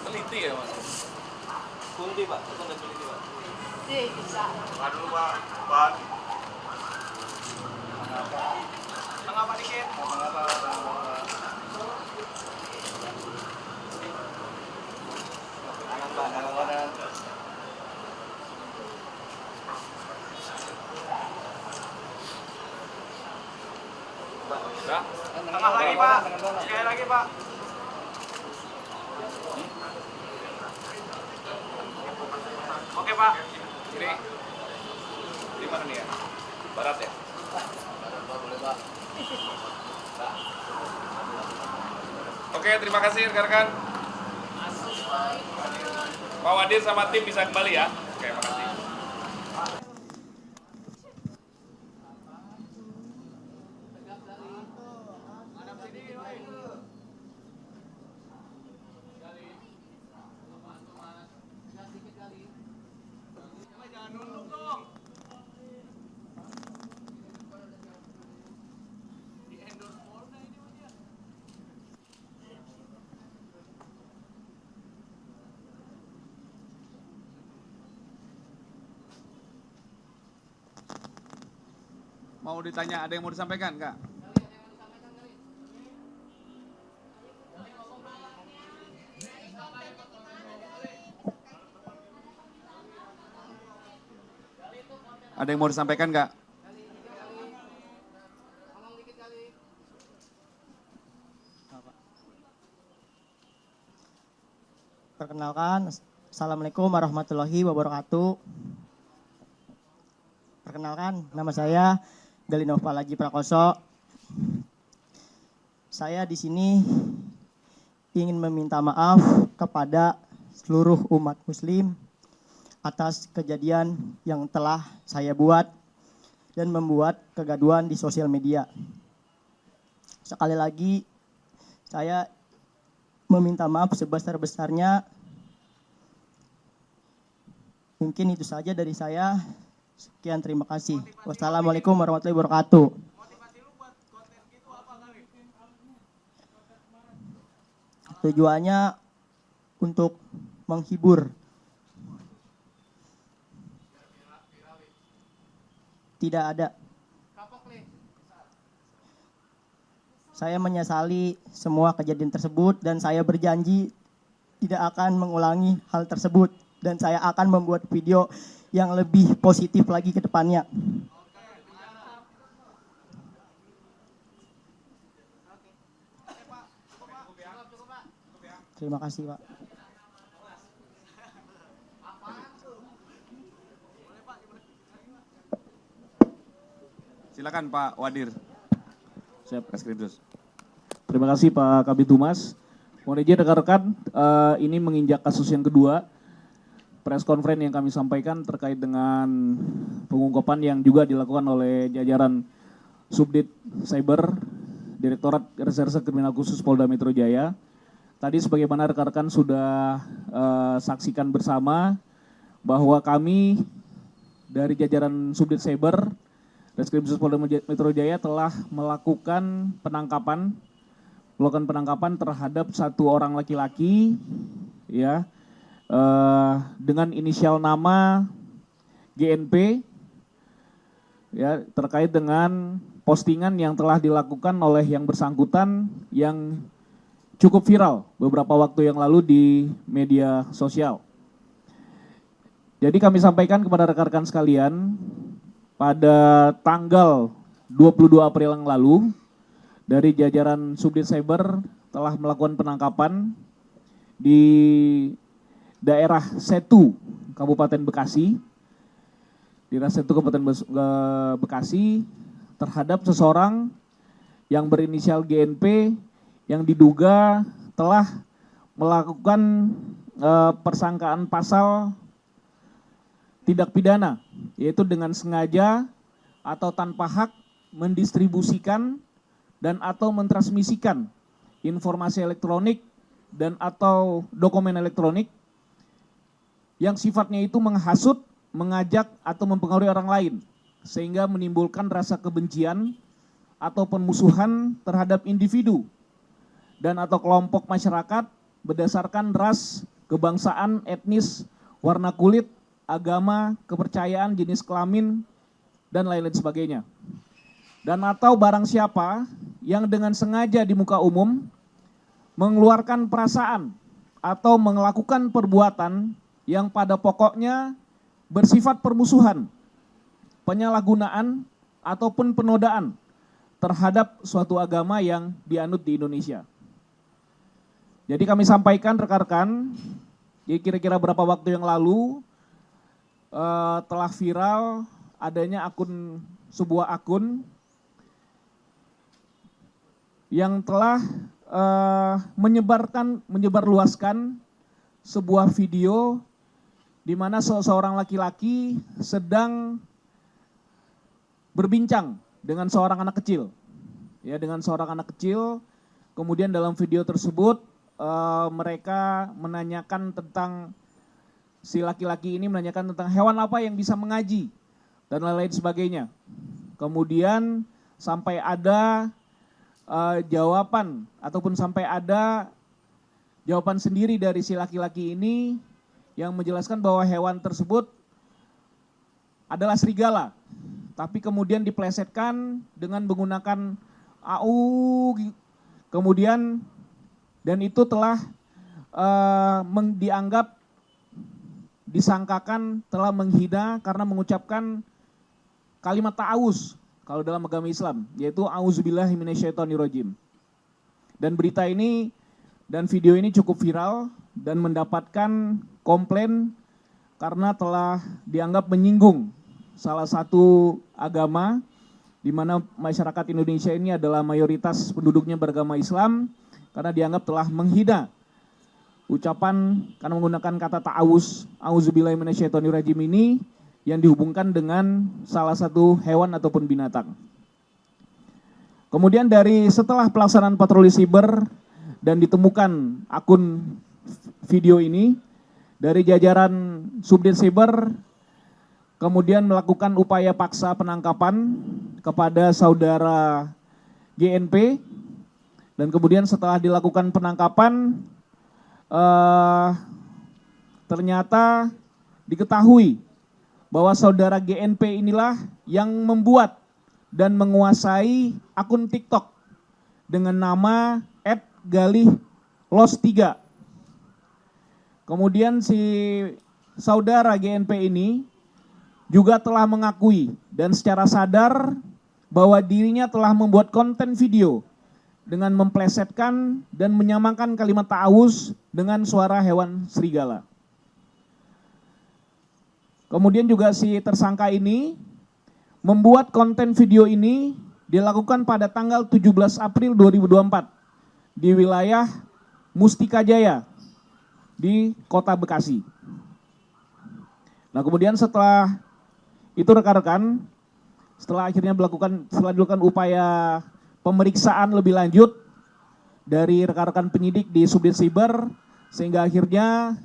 Teliti ya mas. Kunci pak, itu udah teliti pak. Iya bisa. Aduh pak, pak. Mengapa dikit? Pak, kadang-kadang. Udah? Tengah lagi pak, sekali lagi pak. Oke pak. Kiri. Di mana nih ya? Barat ya? Barat pak, boleh pak. Oke, terima kasih rekan-rekan. Pak Wadir sama tim bisa kembali ya. Oke, makasih. Mau ditanya, ada yang mau disampaikan, Kak? Ada yang mau disampaikan, Kak? Perkenalkan, Assalamualaikum warahmatullahi wabarakatuh. Perkenalkan, nama saya Galino Palaji Prakoso. Saya di sini ingin meminta maaf kepada seluruh umat muslim atas kejadian yang telah saya buat dan membuat kegaduhan di sosial media. Sekali lagi, saya meminta maaf sebesar-besarnya. Mungkin itu saja dari saya. Sekian, terima kasih. Wassalamualaikum warahmatullahi wabarakatuh. Tujuannya untuk menghibur. Tidak ada. Saya menyesali semua kejadian tersebut dan saya berjanji tidak akan mengulangi hal tersebut dan saya akan membuat video yang lebih positif lagi ke depannya. Terima kasih, Pak. Silakan Pak Wadir. Siap. Reskrimsus. Terima kasih Pak Kabid Humas. Mohon izin rekan-rekan, ini menginjak kasus yang kedua. Press conference yang kami sampaikan terkait dengan pengungkapan yang juga dilakukan oleh jajaran Subdit Cyber, Direktorat Reserse Kriminal Khusus Polda Metro Jaya. Tadi sebagaimana rekan-rekan sudah saksikan bersama bahwa kami dari jajaran Subdit Cyber, Reskrim Khusus Polda Metro Jaya telah melakukan penangkapan terhadap satu orang laki-laki, ya, dengan inisial nama GNP, ya, terkait dengan postingan yang telah dilakukan oleh yang bersangkutan yang cukup viral beberapa waktu yang lalu di media sosial. Jadi kami sampaikan kepada rekan-rekan sekalian, pada tanggal 22 April yang lalu, dari jajaran Subdit Cyber telah melakukan penangkapan di daerah Setu, Kabupaten Bekasi, Bekasi, terhadap seseorang yang berinisial GNP yang diduga telah melakukan persangkaan pasal tindak pidana, yaitu dengan sengaja atau tanpa hak mendistribusikan dan atau mentransmisikan informasi elektronik dan atau dokumen elektronik yang sifatnya itu menghasut, mengajak atau mempengaruhi orang lain sehingga menimbulkan rasa kebencian atau pemusuhan terhadap individu dan atau kelompok masyarakat berdasarkan ras, kebangsaan, etnis, warna kulit, agama, kepercayaan, jenis kelamin, dan lain-lain sebagainya. Dan atau barang siapa yang dengan sengaja di muka umum mengeluarkan perasaan atau melakukan perbuatan yang pada pokoknya bersifat permusuhan, penyalahgunaan, ataupun penodaan terhadap suatu agama yang dianut di Indonesia. Jadi kami sampaikan rekan-rekan, jadi kira-kira berapa waktu yang lalu telah viral adanya sebuah akun yang telah menyebarluaskan sebuah video di mana seorang laki-laki sedang berbincang dengan seorang anak kecil. Ya, dengan seorang anak kecil. Kemudian dalam video tersebut mereka menanyakan tentang, si laki-laki ini menanyakan tentang hewan apa yang bisa mengaji dan lain-lain sebagainya. Kemudian sampai ada jawaban ataupun sampai ada jawaban sendiri dari si laki-laki ini yang menjelaskan bahwa hewan tersebut adalah serigala, tapi kemudian diplesetkan dengan menggunakan AU, kemudian dan itu telah dianggap disangkakan telah menghina karena mengucapkan kalimat ta'awuz kalau dalam agama Islam, yaitu auzubillahi minasyaitonirrajim. Dan berita ini dan video ini cukup viral dan mendapatkan komplain karena telah dianggap menyinggung salah satu agama di mana masyarakat Indonesia ini adalah mayoritas penduduknya beragama Islam, karena dianggap telah menghina ucapan karena menggunakan kata ta'awuz, auzubillahi minasyaitonirrajim ini yang dihubungkan dengan salah satu hewan ataupun binatang. Kemudian setelah pelaksanaan patroli siber dan ditemukan akun video ini, dari jajaran Subdit Siber kemudian melakukan upaya paksa penangkapan kepada saudara GNP, dan kemudian setelah dilakukan penangkapan ternyata diketahui bahwa saudara GNP inilah yang membuat dan menguasai akun TikTok dengan nama @galihlos3. Kemudian si saudara GNP ini juga telah mengakui dan secara sadar bahwa dirinya telah membuat konten video dengan memplesetkan dan menyamakan kalimat ta'awuz dengan suara hewan serigala. Kemudian juga si tersangka ini membuat konten video ini dilakukan pada tanggal 17 April 2024 di wilayah Mustika Jaya di Kota Bekasi. Nah, kemudian setelah itu rekan-rekan, setelah dilakukan upaya pemeriksaan lebih lanjut dari rekan-rekan penyidik di Subdit Siber, sehingga akhirnya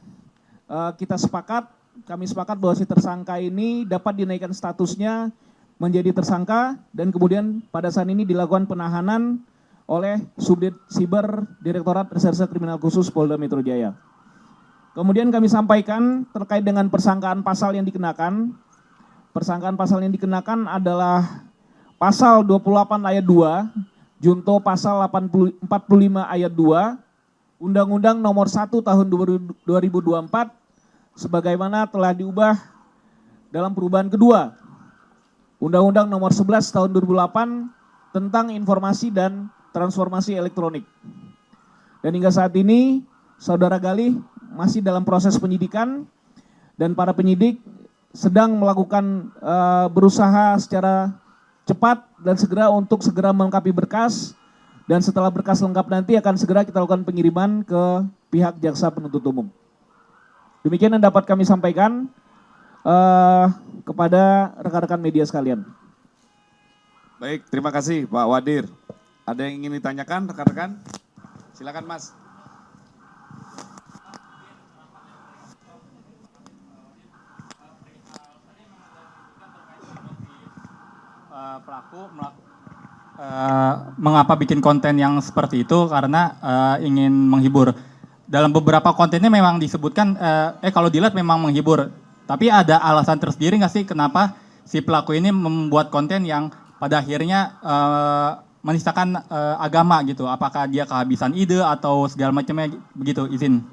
kami sepakat bahwa si tersangka ini dapat dinaikkan statusnya menjadi tersangka, dan kemudian pada saat ini dilakukan penahanan oleh Subdit Siber Direktorat Reserse Kriminal Khusus Polda Metro Jaya. Kemudian kami sampaikan terkait dengan persangkaan pasal yang dikenakan. Persangkaan pasal yang dikenakan adalah pasal 28 ayat 2, junto pasal 45 ayat 2, Undang-Undang nomor 1 tahun 2024, sebagaimana telah diubah dalam perubahan kedua, Undang-Undang nomor 11 tahun 2008 tentang informasi dan transformasi elektronik. Dan hingga saat ini, Saudara Galih masih dalam proses penyidikan, dan para penyidik sedang melakukan berusaha secara cepat dan segera untuk segera melengkapi berkas, dan setelah berkas lengkap nanti akan segera kita lakukan pengiriman ke pihak jaksa penuntut umum. Demikian yang dapat kami sampaikan kepada rekan-rekan media sekalian. Baik, terima kasih Pak Wadir. Ada yang ingin ditanyakan rekan-rekan? Silakan Mas. mengapa bikin konten yang seperti itu karena ingin menghibur. Dalam beberapa kontennya memang disebutkan kalau dilihat memang menghibur. Tapi ada alasan tersendiri nggak sih kenapa si pelaku ini membuat konten yang pada akhirnya menistakan agama gitu? Apakah dia kehabisan ide atau segala macamnya begitu? Izin.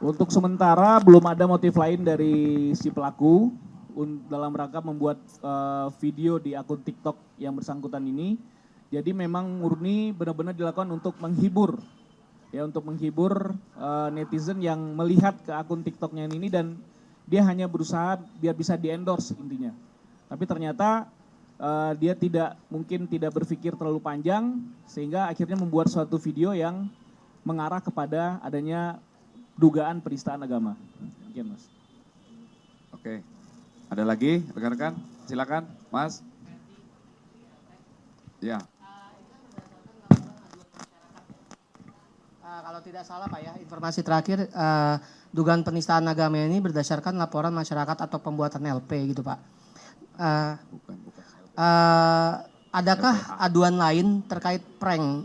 Untuk sementara belum ada motif lain dari si pelaku dalam rangka membuat video di akun TikTok yang bersangkutan ini. Jadi memang murni benar-benar dilakukan untuk menghibur, ya, untuk menghibur netizen yang melihat ke akun TikToknya ini dan dia hanya berusaha biar bisa di-endorse intinya. Tapi ternyata dia mungkin tidak berpikir terlalu panjang sehingga akhirnya membuat suatu video yang mengarah kepada adanya dugaan penistaan agama. Demikian, Mas. Oke. Ada lagi rekan-rekan? Silakan, Mas. Ya. Kalau tidak salah Pak ya, informasi terakhir dugaan penistaan agama ini berdasarkan laporan masyarakat atau pembuatan LP gitu Pak. Adakah aduan lain terkait prank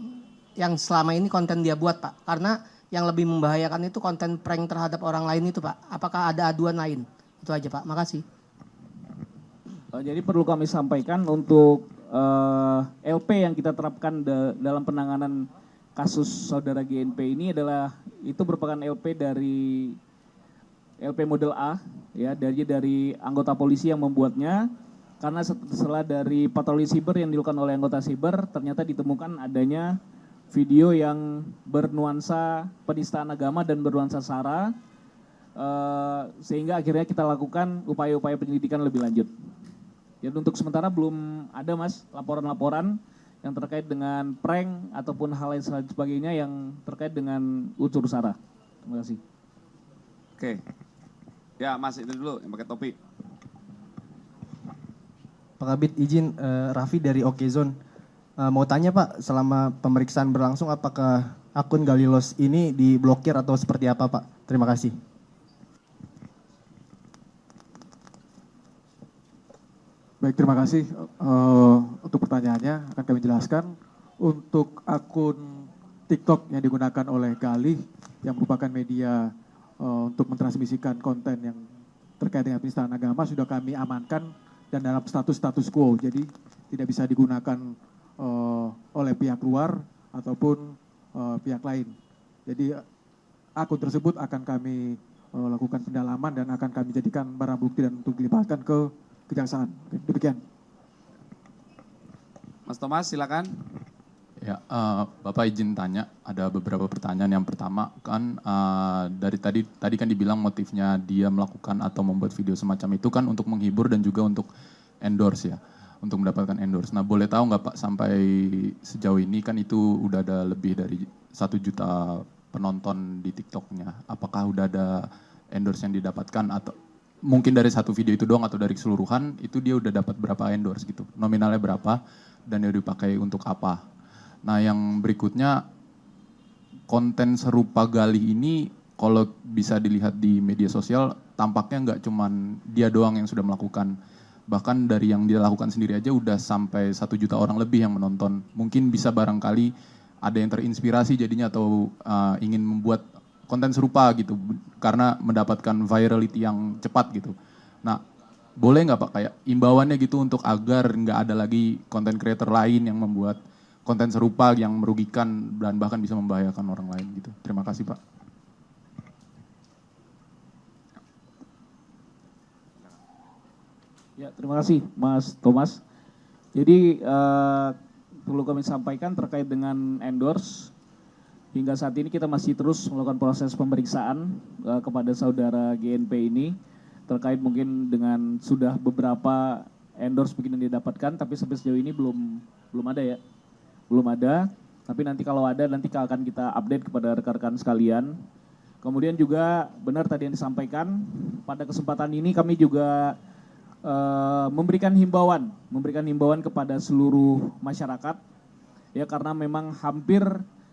yang selama ini konten dia buat Pak? Karena yang lebih membahayakan itu konten prank terhadap orang lain itu Pak. Apakah ada aduan lain? Itu aja Pak, makasih. Jadi perlu kami sampaikan untuk LP yang kita terapkan dalam penanganan kasus saudara GNP ini adalah itu merupakan LP dari LP model A, ya, dari anggota polisi yang membuatnya. Karena setelah dari patroli siber yang dilakukan oleh anggota siber, ternyata ditemukan adanya video yang bernuansa penistaan agama dan bernuansa sara, sehingga akhirnya kita lakukan upaya-upaya penyelidikan lebih lanjut. Ya, untuk sementara belum ada Mas laporan-laporan yang terkait dengan prank ataupun hal lain sebagainya yang terkait dengan unsur sara. Terima kasih. Oke. Ya, Mas itu dulu yang pakai topi. Pak Kabit izin Raffi dari Okezone. Mau tanya Pak, selama pemeriksaan berlangsung apakah akun Galilos ini diblokir atau seperti apa Pak? Terima kasih. Baik, terima kasih untuk pertanyaannya. Akan kami jelaskan. Untuk akun TikTok yang digunakan oleh Galih yang merupakan media untuk mentransmisikan konten yang terkait dengan penistaan agama sudah kami amankan dan dalam status quo. Jadi tidak bisa digunakan oleh pihak luar ataupun pihak lain. Jadi akun tersebut akan kami lakukan pendalaman dan akan kami jadikan barang bukti dan untuk dilimpahkan ke kejaksaan. Demikian. Mas Thomas, silakan. Ya, Bapak izin tanya, ada beberapa pertanyaan. Yang pertama kan dari tadi kan dibilang motifnya dia melakukan atau membuat video semacam itu kan untuk menghibur dan juga untuk endorse ya, untuk mendapatkan endorse. Nah, boleh tahu nggak Pak sampai sejauh ini kan itu udah ada lebih dari 1 juta penonton di TikToknya. Apakah udah ada endorse yang didapatkan atau mungkin dari satu video itu doang atau dari keseluruhan itu dia udah dapat berapa endorse gitu, nominalnya berapa dan dia dipakai untuk apa. Nah yang berikutnya konten serupa Galih ini kalau bisa dilihat di media sosial tampaknya nggak cuman dia doang yang sudah melakukan, bahkan dari yang dia lakukan sendiri aja udah sampai 1 juta orang lebih yang menonton. Mungkin bisa barangkali ada yang terinspirasi jadinya atau ingin membuat konten serupa gitu karena mendapatkan virality yang cepat gitu. Nah, boleh nggak Pak kayak imbauannya gitu untuk agar nggak ada lagi konten creator lain yang membuat konten serupa yang merugikan dan bahkan bisa membahayakan orang lain gitu. Terima kasih Pak. Ya, terima kasih Mas Thomas. Jadi perlu kami sampaikan terkait dengan endorse. Hingga saat ini kita masih terus melakukan proses pemeriksaan kepada saudara GNP ini terkait mungkin dengan sudah beberapa endorse mungkin yang didapatkan, tapi sampai sejauh ini belum ada ya, belum ada. Tapi nanti kalau ada nanti akan kita update kepada rekan-rekan sekalian. Kemudian juga benar tadi yang disampaikan pada kesempatan ini kami juga memberikan himbauan kepada seluruh masyarakat ya karena memang hampir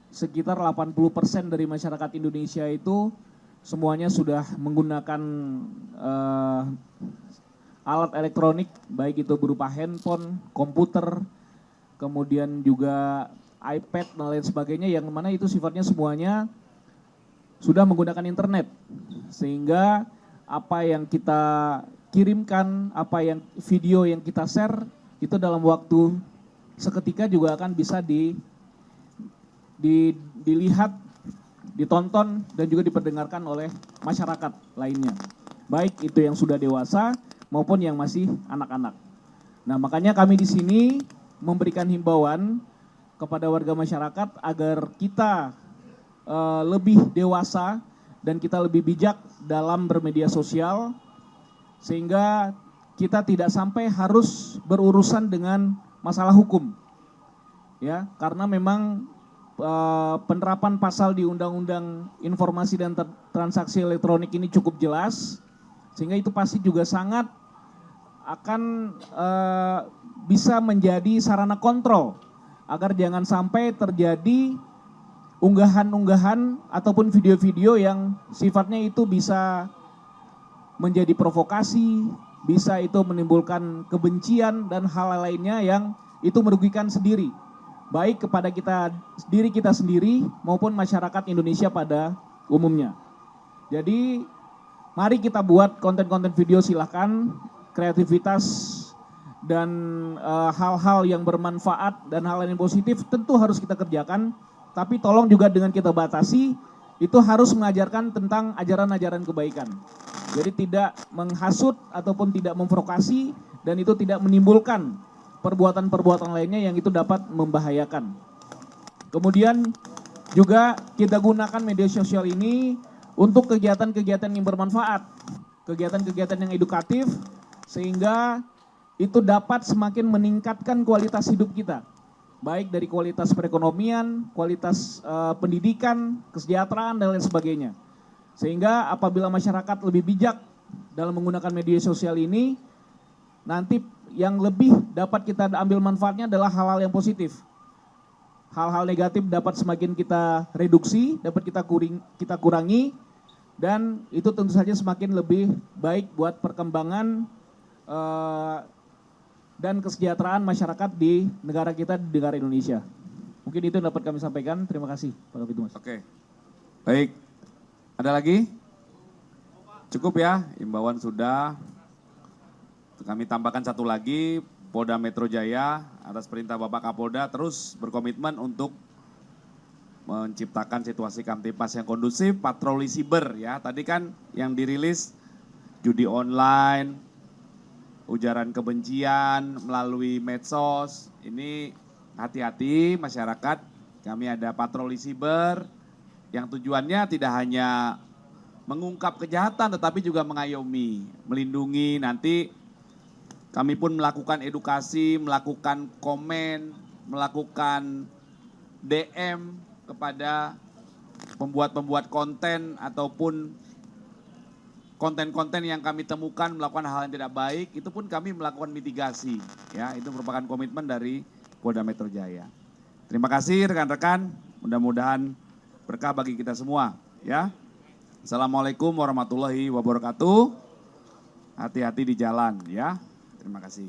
sekitar 80% dari masyarakat Indonesia itu semuanya sudah menggunakan alat elektronik, baik itu berupa handphone, komputer, kemudian juga iPad dan lain sebagainya, yang mana itu sifatnya semuanya sudah menggunakan internet. Sehingga apa yang kita kirimkan, apa yang video yang kita share, itu dalam waktu seketika juga akan bisa dilihat, ditonton, dan juga diperdengarkan oleh masyarakat lainnya. Baik itu yang sudah dewasa maupun yang masih anak-anak. Nah, makanya kami di sini memberikan himbauan kepada warga masyarakat agar kita lebih dewasa dan kita lebih bijak dalam bermedia sosial, sehingga kita tidak sampai harus berurusan dengan masalah hukum. Ya, karena memang penerapan pasal di Undang-Undang Informasi dan Transaksi Elektronik ini cukup jelas, sehingga itu pasti juga sangat akan bisa menjadi sarana kontrol agar jangan sampai terjadi unggahan-unggahan ataupun video-video yang sifatnya itu bisa menjadi provokasi, bisa itu menimbulkan kebencian dan hal lainnya yang itu merugikan sendiri, baik kepada diri kita sendiri maupun masyarakat Indonesia pada umumnya. Jadi mari kita buat konten-konten video, silahkan, kreativitas dan hal-hal yang bermanfaat dan hal yang positif tentu harus kita kerjakan, tapi tolong juga dengan kita batasi, itu harus mengajarkan tentang ajaran-ajaran kebaikan. Jadi tidak menghasut ataupun tidak memprovokasi, dan itu tidak menimbulkan perbuatan-perbuatan lainnya yang itu dapat membahayakan. Kemudian juga kita gunakan media sosial ini untuk kegiatan-kegiatan yang bermanfaat, kegiatan-kegiatan yang edukatif, sehingga itu dapat semakin meningkatkan kualitas hidup kita, baik dari kualitas perekonomian, kualitas pendidikan, kesejahteraan, dan lain sebagainya. Sehingga apabila masyarakat lebih bijak dalam menggunakan media sosial ini, nanti yang lebih dapat kita ambil manfaatnya adalah hal-hal yang positif. Hal-hal negatif dapat semakin kita reduksi, dapat kita kurangi, dan itu tentu saja semakin lebih baik buat perkembangan dan kesejahteraan masyarakat di negara kita, di negara Indonesia. Mungkin itu yang dapat kami sampaikan. Terima kasih, Pak Kabid Humas. Oke, baik. Ada lagi? Cukup ya, imbauan sudah. Kami tambahkan satu lagi, Polda Metro Jaya atas perintah Bapak Kapolda terus berkomitmen untuk menciptakan situasi Kamtipas yang kondusif, patroli siber ya. Tadi kan yang dirilis judi online, ujaran kebencian melalui medsos. Ini hati-hati masyarakat, kami ada patroli siber yang tujuannya tidak hanya mengungkap kejahatan tetapi juga mengayomi, melindungi. Nanti kami pun melakukan edukasi, melakukan komen, melakukan DM kepada pembuat-pembuat konten ataupun konten-konten yang kami temukan melakukan hal yang tidak baik, itu pun kami melakukan mitigasi. Ya, itu merupakan komitmen dari Polda Metro Jaya. Terima kasih rekan-rekan, mudah-mudahan berkah bagi kita semua. Ya, Assalamualaikum warahmatullahi wabarakatuh. Hati-hati di jalan ya. Terima kasih.